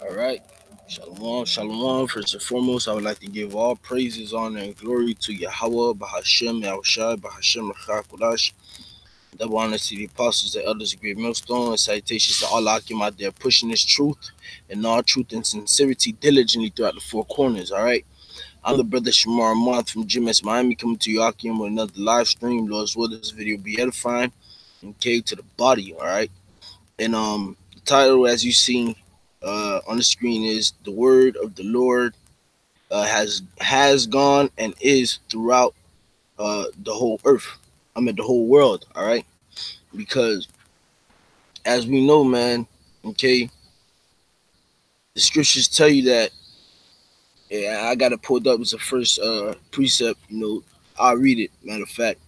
All right. Shalom, shalom. First and foremost, I would like to give all praises, honor, and glory to Yahawah, bahasham, bahasham, Rawchaa Qadash. Double honor to the apostles, the elders, the great millstone, and salutations to all Akim out there pushing this truth and all truth and sincerity diligently throughout the four corners. All right. I'm the brother Shamar Month from GMS Miami coming to you Akim with another live stream. Lord's will this video be edifying and cave to the body. All right. And the title, as you see on the screen, is "The Word of the Lord has gone and is throughout the whole earth. I mean the whole world. All right, because as we know, man, okay, the scriptures tell you that. Yeah, I got it pulled up. It's the first precept. I'll read it. Matter of fact,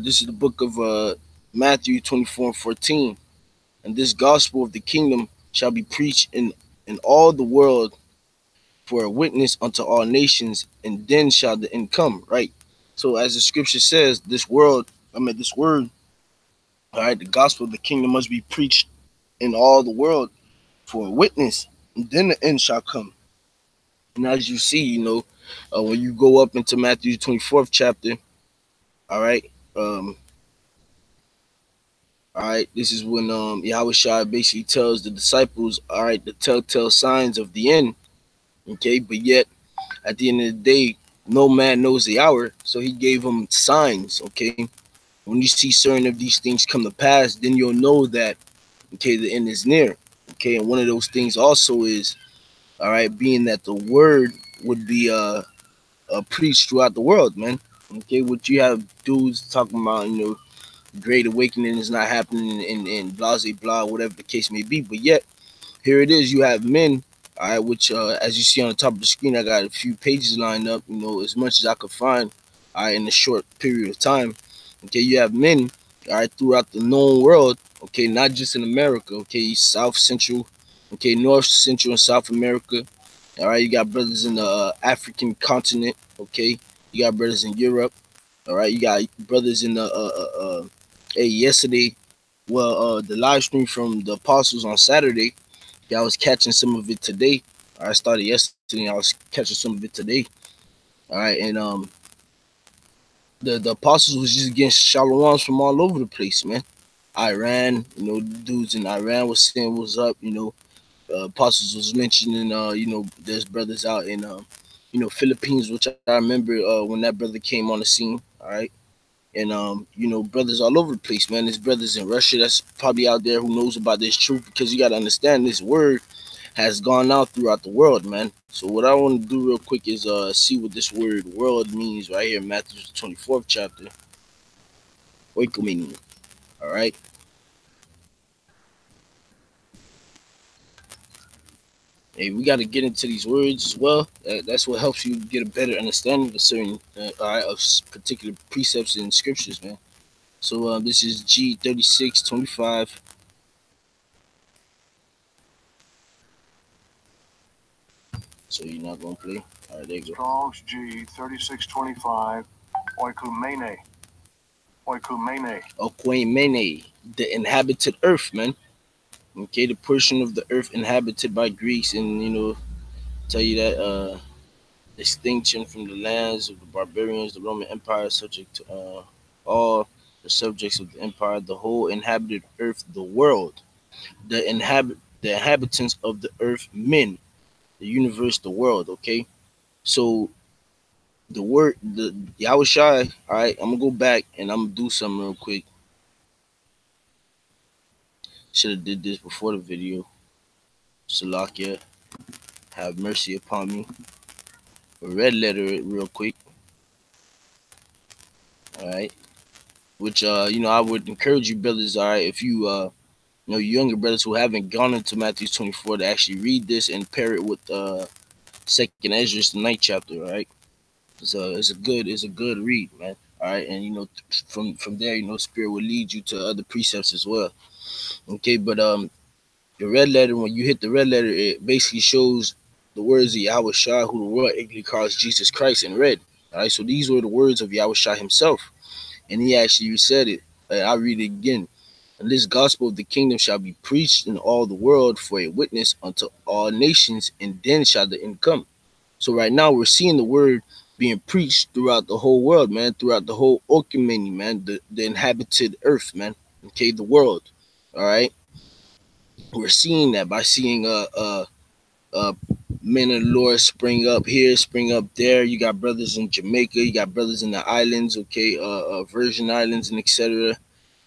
this is the book of Matthew 24:14. And this gospel of the kingdom shall be preached in all the world for a witness unto all nations, and then shall the end come. Right. So as the scripture says, this word, all right, the gospel of the kingdom must be preached in all the world for a witness, and then the end shall come. And as you see, when you go up into Matthew 24th chapter, all right, all right, this is when Yahawashi basically tells the disciples, all right, the telltale signs of the end. Okay, but yet at the end of the day, no man knows the hour, so he gave them signs. Okay, when you see certain of these things come to pass, then you'll know that the end is near. Okay, and one of those things also is, all right, being that the word would be preached throughout the world, man. Okay, what you have dudes talking about, great awakening is not happening in blah blah, whatever the case may be, but yet here it is. You have men, all right, which as you see on the top of the screen, I got a few pages lined up, as much as I could find, all right, in a short period of time. Okay, you have men, all right, throughout the known world, okay, not just in America, okay, South Central, okay, North Central and South America, all right, you got brothers in the African continent, okay, you got brothers in Europe, all right, you got brothers in the hey, yesterday, well, the live stream from the apostles on Saturday, yeah, I was catching some of it today. I started yesterday. I was catching some of it today. All right, and the apostles was just getting shalawams from all over the place, man. Iran, dudes in Iran was saying what's up. Apostles was mentioning, there's brothers out in, Philippines, which I remember when that brother came on the scene. All right. And brothers all over the place, man. There's brothers in Russia that's probably out there who knows about this truth, because you got to understand this word has gone out throughout the world, man. So what I want to do real quick is see what this word world means right here in Matthew 24th chapter. Oikomeaning. All right. Hey, we got to get into these words as well. That's what helps you get a better understanding of certain of particular precepts in scriptures, man. So this is G3625. So you're not gonna play. All right, there you go. Strong's G3625. Oikumene. Oikumene, the inhabited earth, man. Okay, the portion of the earth inhabited by Greeks, and tell you that distinction from the lands of the barbarians, the Roman Empire, subject to all the subjects of the empire, the whole inhabited earth, the world, the inhabitants of the earth, men, the universe, the world. Okay, so the word, the Yahawashi. All right, I'm gonna go back and I'm gonna do something real quick. Should have did this before the video. Salakia, have mercy upon me. A red letter it real quick. All right, which I would encourage you brothers. All right, if you younger brothers who haven't gone into Matthew 24 to actually read this and pair it with Second Ezra, the 9th chapter. All right, it's a good read, man. All right, and from there, Spirit will lead you to other precepts as well. Okay, but the red letter, when you hit the red letter, it basically shows the words of Yahawashi, who the world ignorantly calls Jesus Christ, in red. All right, so these were the words of Yahawashi himself, and he actually said it. I'll read it again. And this gospel of the kingdom shall be preached in all the world for a witness unto all nations, and then shall the end come. So right now we're seeing the word being preached throughout the whole world, man, throughout the whole Orkimani, man, the inhabited earth, man. Okay, the world. All right. We're seeing that by seeing uh men of the Lord spring up here, spring up there. You got brothers in Jamaica, you got brothers in the islands, okay, Virgin Islands and etc.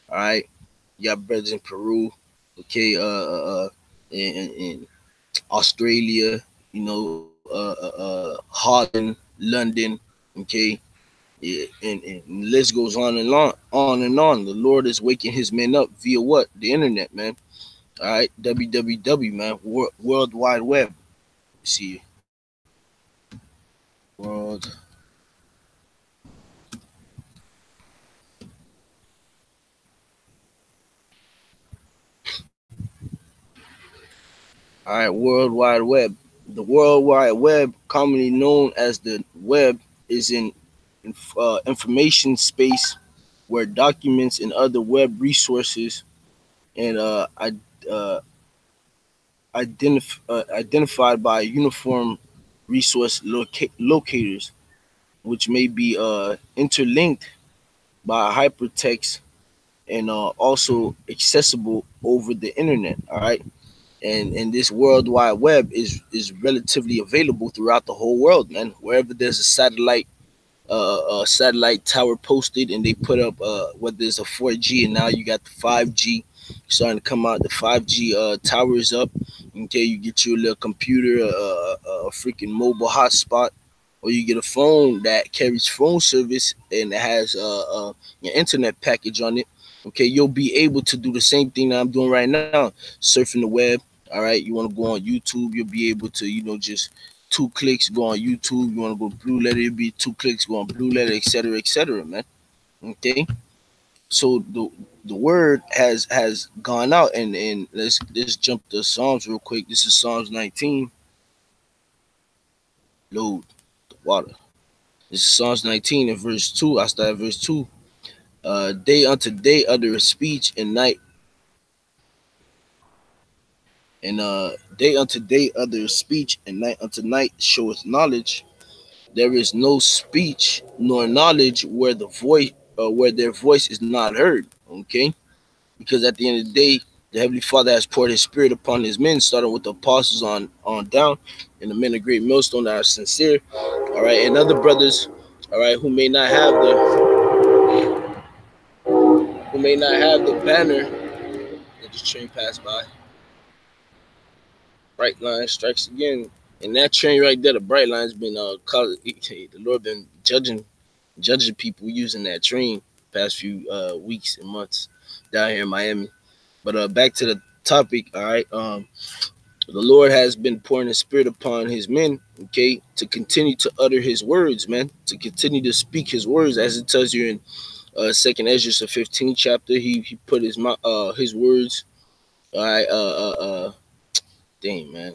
All right. You got brothers in Peru, okay, in Australia, Holland, London, okay, yeah, and the list goes on and on and on. The Lord is waking His men up via what? The internet, man. All right, www, man, World Wide Web. See, world. All right, World Wide Web. The World Wide Web, commonly known as the web, is information space where documents and other web resources and uh, identified by uniform resource locators, which may be interlinked by hypertext and also accessible over the internet. All right, and this World Wide Web is relatively available throughout the whole world, man. Wherever there's a satellite tower posted, and they put up whether it's a 4G, and now you got the 5G starting to come out. The 5G towers up. Okay, you get your little computer, a freaking mobile hotspot, or you get a phone that carries phone service and it has your internet package on it. Okay, you'll be able to do the same thing that I'm doing right now, surfing the web. All right, you want to go on YouTube, you'll be able to, just 2 clicks, go on YouTube. You want to go Blue Letter, it'll be 2 clicks, go on Blue Letter, etc., man. Okay, so the word has gone out, and let's jump to Psalms real quick. This is Psalms 19. Load the water. This is Psalms 19 and verse 2. I start at verse 2. Day unto day utter speech, and night and day unto day utter speech, and night unto night showeth knowledge. There is no speech nor knowledge where their voice is not heard. Okay, because at the end of the day, the Heavenly Father has poured His Spirit upon His men, starting with the apostles on down, and the men of great millstone that are sincere. All right, and other brothers, all right, who may not have the banner. Let this train pass by. Bright line strikes again, and that train right there, the bright line's been the Lord been judging people using that train past few weeks and months down here in Miami. But back to the topic. All right, the Lord has been pouring His Spirit upon His men, okay, to continue to utter His words, man, to continue to speak His words, as it tells you in Second Ezra, the 15th chapter. He put his words. All right, dang, man,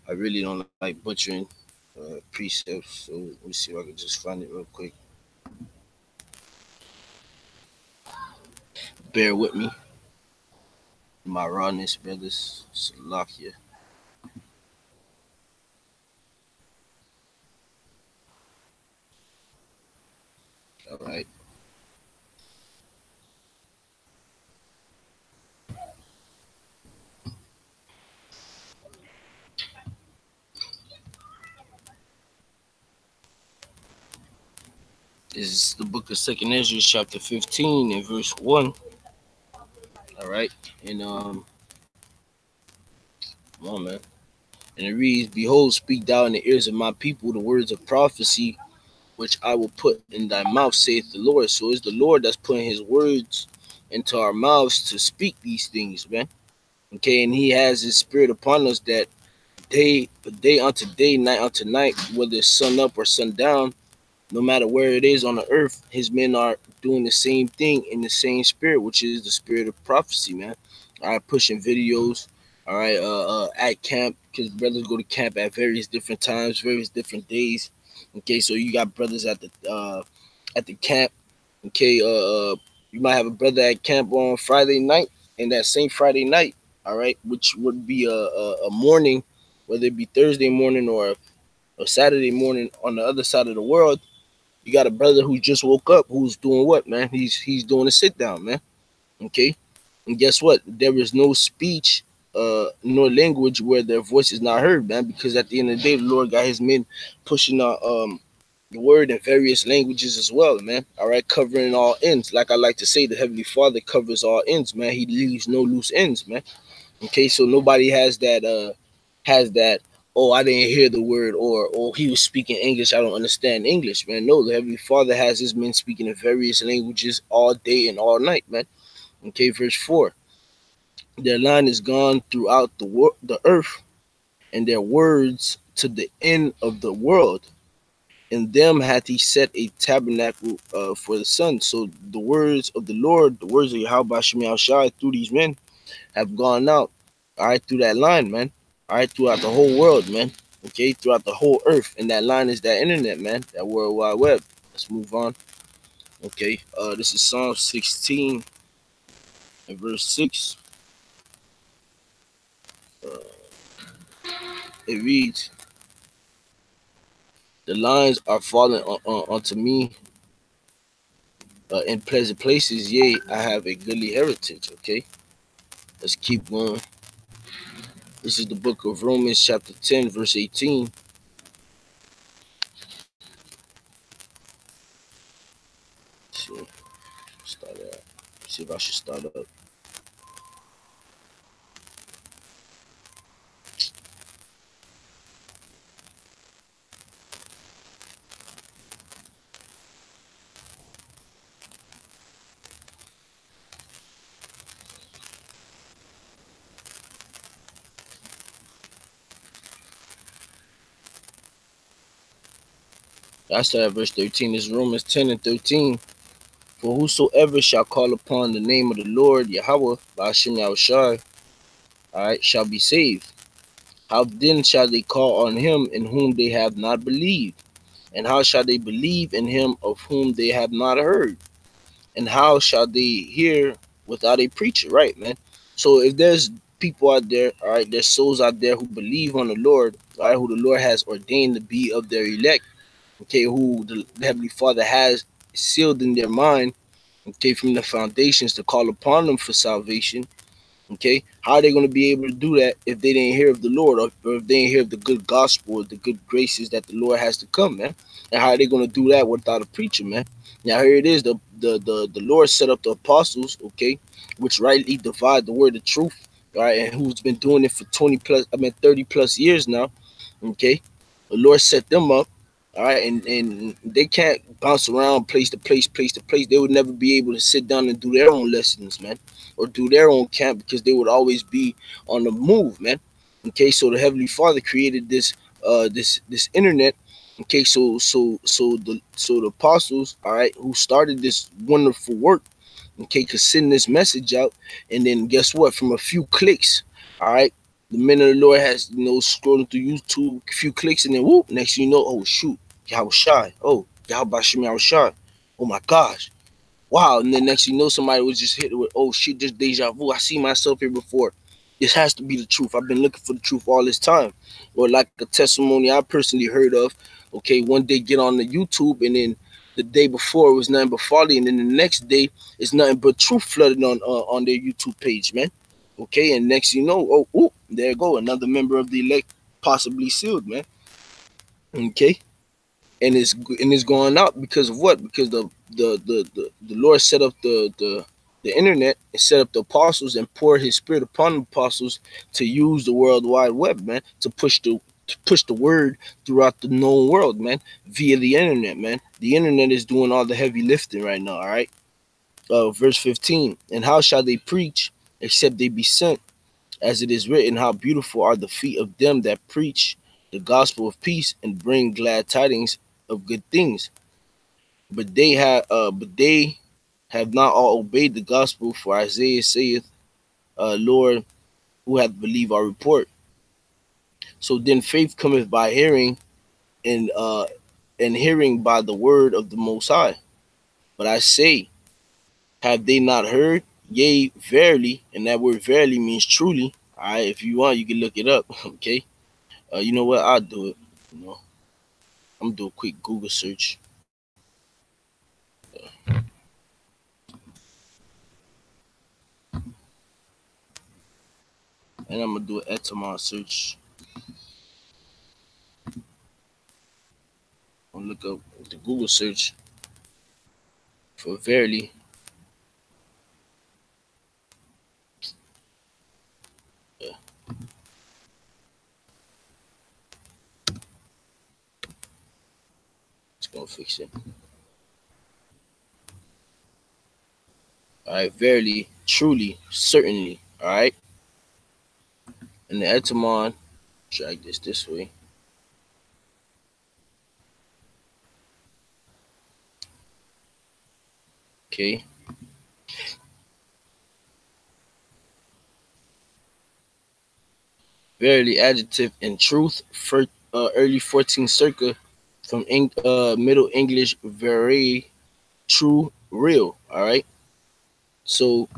I really don't like butchering precepts, so let me see if I can just find it real quick. Bear with me, my rawness, brothers. Salakia. All right. This is the book of Second Ezra, chapter 15, and verse 1. All right. And come on, man. And it reads, Behold, speak thou in the ears of my people the words of prophecy, which I will put in thy mouth, saith the Lord. So it's the Lord that's putting His words into our mouths to speak these things, man. Okay, and He has His Spirit upon us that day unto day, night unto night, whether it's sun up or sun down, no matter where it is on the earth, His men are doing the same thing in the same spirit, which is the spirit of prophecy, man. All right, pushing videos. All right, at camp, because brothers go to camp at various different times, various different days. Okay, so you got brothers at the camp. Okay, You might have a brother at camp on Friday night, and that same Friday night, all right, which would be a morning, whether it be Thursday morning or Saturday morning on the other side of the world. You got a brother who just woke up, who's doing what, man? He's doing a sit down, man. Okay, and guess what? There is no speech, nor language where their voice is not heard, man. Because at the end of the day, the Lord got His men pushing the word in various languages as well, man. All right, covering all ends. Like I like to say, the Heavenly Father covers all ends, man. He leaves no loose ends, man. Okay, so nobody has that. Oh, I didn't hear the word, or oh, he was speaking English. I don't understand English, man. No, the Heavenly Father has His men speaking in various languages all day and all night, man. Okay, verse 4. Their line is gone throughout the earth, and their words to the end of the world. In them hath He set a tabernacle for the sun. So the words of the Lord, the words of Yahawashi through these men have gone out, all right, through that line, man. All right, throughout the whole world, man. Okay, throughout the whole earth. And that line is that internet, man, that World Wide Web. Let's move on. Okay, this is Psalm 16 and verse 6. It reads, the lines are falling onto me in pleasant places. Yea, I have a goodly heritage. Okay, let's keep going. This is the book of Romans, chapter 10, verse 18. So, start out. See if I should start up. I start at verse 13. This is Romans 10 and 13. For whosoever shall call upon the name of the Lord, Yahawah, bahasham Yahawashi, all right, shall be saved. How then shall they call on him in whom they have not believed? And how shall they believe in him of whom they have not heard? And how shall they hear without a preacher? Right, man. So if there's people out there, all right, there's souls out there who believe on the Lord, all right, who the Lord has ordained to be of their elect, okay, who the Heavenly Father has sealed in their mind, okay, from the foundations to call upon them for salvation. Okay, how are they going to be able to do that if they didn't hear of the Lord, or if they didn't hear of the good gospel, or the good graces that the Lord has to come, man? And how are they going to do that without a preacher, man? Now here it is, the Lord set up the apostles, okay, which rightly divide the word of truth, all right, and who's been doing it for 30 plus years now, okay. The Lord set them up, all right, and they can't bounce around place to place, place to place. They would never be able to sit down and do their own lessons, man, or do their own camp, because they would always be on the move, man. Okay, so the Heavenly Father created this internet. Okay, so the apostles, all right, who started this wonderful work, okay, could send this message out, and then guess what? From a few clicks, all right, the men of the Lord has, scrolling through YouTube, a few clicks, and then whoop, next thing you know, oh shoot, Yahawashi, oh Yahawashi, oh my gosh, wow. And then next thing you know, somebody was just hit with, oh shit, just deja vu. I see myself here before. This has to be the truth. I've been looking for the truth all this time. Or like a testimony I personally heard of. Okay, one day get on the YouTube, and then the day before it was nothing but folly, and then the next day it's nothing but truth flooded on their YouTube page, man. Okay, and next you know, oh, there you go, another member of the elect possibly sealed, man. Okay, and it's going out because of what? Because the Lord set up the internet and set up the apostles and poured His Spirit upon the apostles to use the World Wide Web, man, to push the word throughout the known world, man, via the internet, man. The internet is doing all the heavy lifting right now. All right. Verse 15. And how shall they preach except they be sent? As it is written, how beautiful are the feet of them that preach the gospel of peace and bring glad tidings of good things. But they have not all obeyed the gospel. For Isaiah saith, Lord, who hath believed our report? So then faith cometh by hearing, and hearing by the word of the Most High. But I say, Have they not heard? Yea, verily, and that word verily means truly. All right, if you want, you can look it up. Okay. You know what? I'll do it. You know, I'm gonna do a quick Google search, and I'm gonna do an etymology search. I'm gonna look up the Google search for verily. Yeah, it's gonna fix it. All right, verily, truly, certainly. All right, and the etymon, drag this way. Okay, verily, adjective in truth, for early 14th circa from Middle English, very true, real. All right, so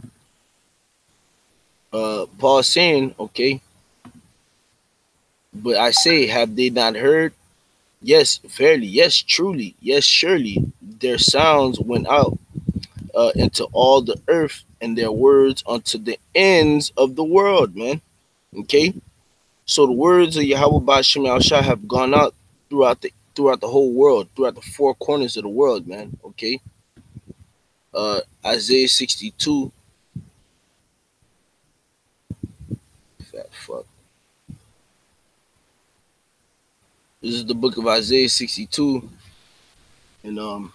Paul saying, okay, but I say, have they not heard? Yes, verily, yes, truly, yes, surely. Their sounds went out into all the earth, and their words unto the ends of the world, man. Okay, so the words of Yahawah bahasham Yahawashi have gone out throughout the whole world, throughout the four corners of the world, man. Okay, Isaiah 62. Fat fuck. This is the book of Isaiah 62, and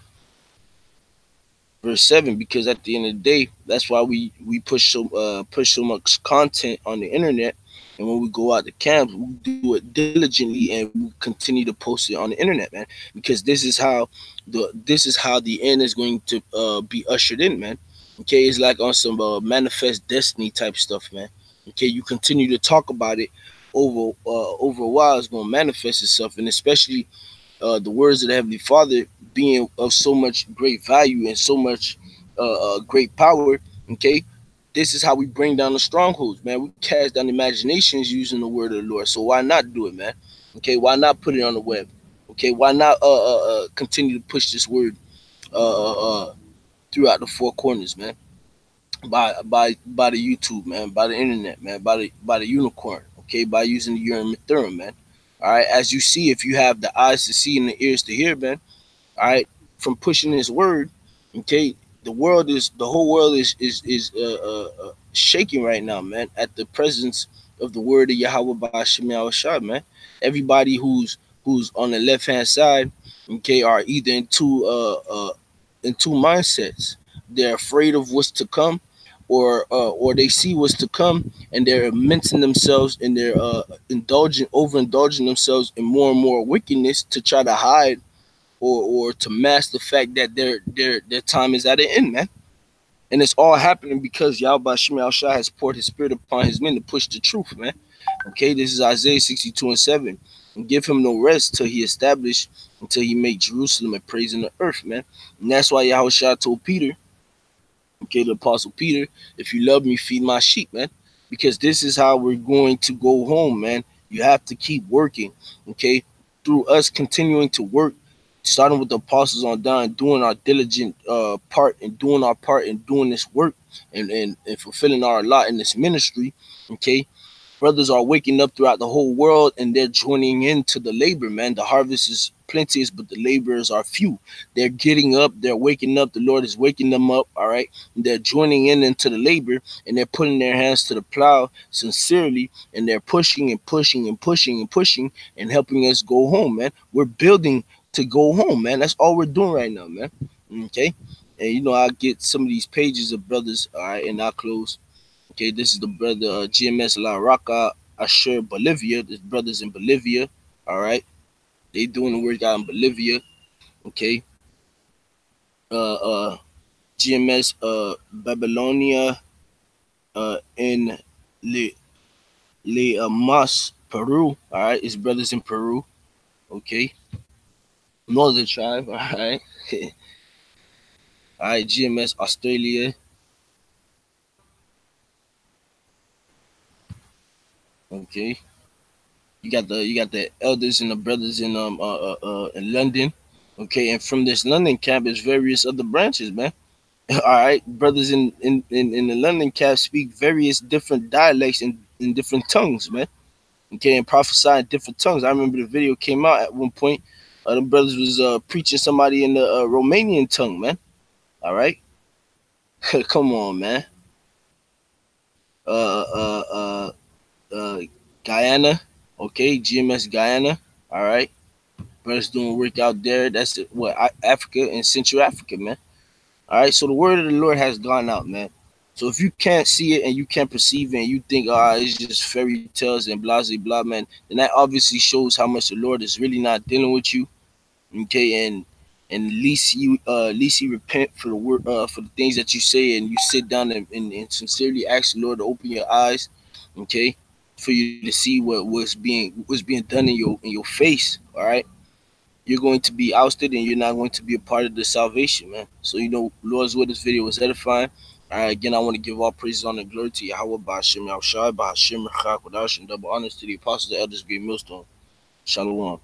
verse 7, because at the end of the day, that's why we push so much content on the internet, and when we go out to camps, we do it diligently, and we continue to post it on the internet, man, because this is how the end is going to be ushered in, man. Okay, it's like on some manifest destiny type stuff, man. Okay, you continue to talk about it over a while, it's going to manifest itself, and especially the words of the Heavenly Father being of so much great value and so much great power. Okay, this is how we bring down the strongholds, man. We cast down imaginations using the word of the Lord. So why not do it, man? Okay, why not put it on the web? Okay, why not continue to push this word uh, uh, uh, throughout the four corners, man? By the YouTube, man, by the internet, man, by the unicorn, okay, by using the urine Ethereum, man. All right, as you see, if you have the eyes to see and the ears to hear, man, all right, from pushing this word, okay, the whole world is shaking right now, man, at the presence of the word of Yahawah bahasham Yahawashi, man. Everybody who's on the left hand side, okay, are either in two mindsets. They're afraid of what's to come, or they see what's to come, and they're immersing themselves and they're overindulging themselves in more and more wickedness to try to hide or to mask the fact that their time is at an end, man. And it's all happening because Yahweh Shema Shai has poured his spirit upon his men to push the truth, man. Okay, this is Isaiah 62 and 7. And give him no rest till he establish, until he make Jerusalem a praise in the earth, man. And that's why Yahweh Shai told Peter, okay, the apostle Peter, if you love me, feed my sheep, man. Because this is how we're going to go home, man. You have to keep working, okay? Through us continuing to work, starting with the apostles on down, doing our diligent part and doing our part and doing this work and fulfilling our lot in this ministry, okay? Brothers are waking up throughout the whole world and they're joining into the labor, man. The harvest is plenteous, but the laborers are few. They're getting up, they're waking up. The Lord is waking them up, all right? And they're joining in into the labor, and they're putting their hands to the plow sincerely, and they're pushing and pushing and pushing and pushing and helping us go home, man. We're building to go home, man. That's all we're doing right now, man. Okay? And I'll get some of these pages of brothers, all right, and I'll close. Okay, this is the brother GMS La Rawchaa Qadash Bolivia. There's brothers in Bolivia. All right, they doing the work out in Bolivia. Okay, uh, uh, GMS Babylonia in Le Mas Peru. All right, it's brothers in Peru. Okay, Northern tribe. All right, all right. GMS Australia. Okay, you got the elders and the brothers in London. Okay, and from this London camp is various other branches, man. All right, brothers in the London camp speak various different dialects in different tongues, man. Okay, and prophesy in different tongues. I remember the video came out at one point. The brothers was preaching somebody in the Romanian tongue, man. All right, come on, man. Uh, uh, uh, uh, Guyana, okay, GMS Guyana. All right, brothers doing work out there. That's what Africa and Central Africa, man. All right, so the word of the Lord has gone out, man. So if you can't see it and you can't perceive it and you think, it's just fairy tales and blah, blah, blah, man, then that obviously shows how much the Lord is really not dealing with you. Okay, and at least you repent for the word for the things that you say, and you sit down and sincerely ask the Lord to open your eyes, okay, for you to see what's being done in your face. All right, you're going to be ousted and you're not going to be a part of the salvation, man. So, Lord's word, this video was edifying. All right, again, I want to give all praises, honor, and glory to Yahawah, bahasham, Yahawashi, bahasham, Rawchaa Qadash, and double honors to the apostles, the elders, great millstone. Shalom.